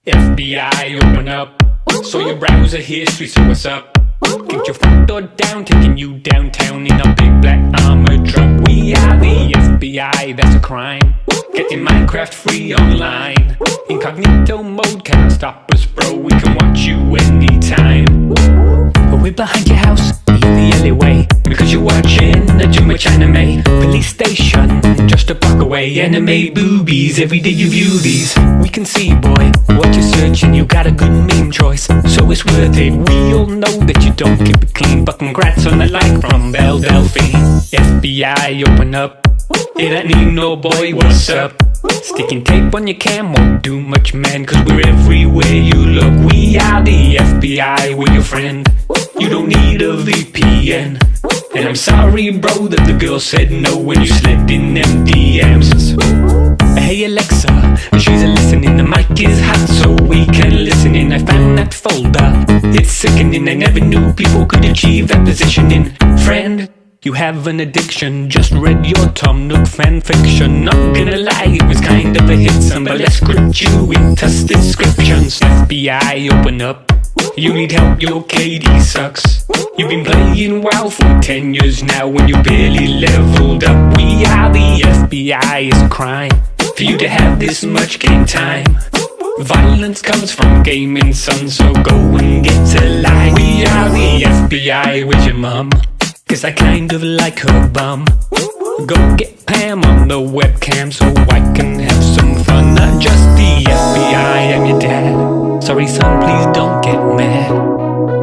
FBI, open up. So your browser history, so what's up? Get your front door down, taking you downtown in a big black armored truck. We are the FBI, that's a crime. Getting Minecraft free online. Incognito mode can't stop us, bro. We can watch you anytime. We're behind your house, in the alleyway, because you're watching too much anime. Police station, just a block away. Anime boobies, every day you view these. We can see, boy, what you're searching. You got a good meme choice, so it's worth it. We all know that you don't keep it clean, but congrats on the like from Belle Delphine. FBI, open up. It ain't need no boy, what's up? Sticking tape on your cam won't do much, man, cause we're everywhere you look. We are the FBI, we're your friend. You don't need a VPN. And I'm sorry, bro, that the girl said no when you slid in them DMs. Hey Alexa, she's a listening. The mic is hot, so we can listen in. I found that folder, it's sickening. I never knew people could achieve that positioning. Friend, you have an addiction. Just read your Tom Nook fanfiction. Not gonna lie, it was kind of a hit. Some but let's script you into descriptions. FBI, open up. You need help, your KD sucks. You've been playing WoW for 10 years now when you barely leveled up. We are the FBI, it's a crime for you to have this much game time. Violence comes from gaming, son, so go and get a life. We are the FBI with your mum, cause I kind of like her bum. Go get Pam on the webcam so I can have some fun. Not just the FBI, I'm your dad. Sorry son, please don't get mad.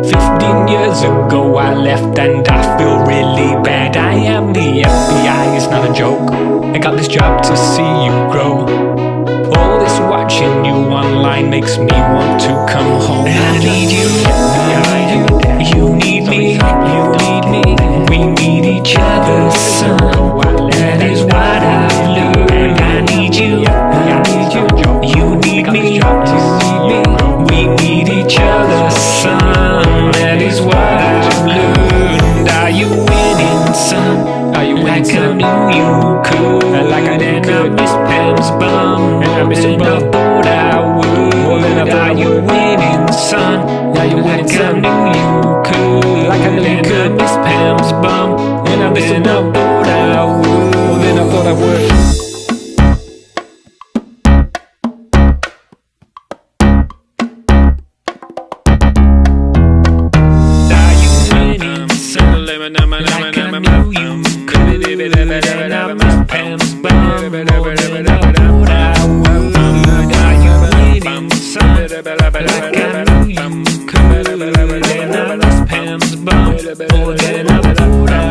15 years ago I left and I feel really bad. I am the FBI, it's not a joke. I got this job to see you grow. All this watching you online makes me want to come home. I need you, FBI. You need me, you need me. We need each other, son. That is what I've learned. I need you, I need you. You need me, we need each other, son. That is what I've learned. Are you winning, son? Are you like I knew you could? Like I did not miss Pam's bum. And I miss it, but I thought I would. Are you winning, son? Are you like I knew you could? Like I did not miss Pam's bum. And I miss it, but I thought I would. Then I thought I would. Like I knew you could, and I miss Pam's bum more than I thought I would. Are you winning, son? Like I knew you could, and I miss Pam's bum more than I thought I would.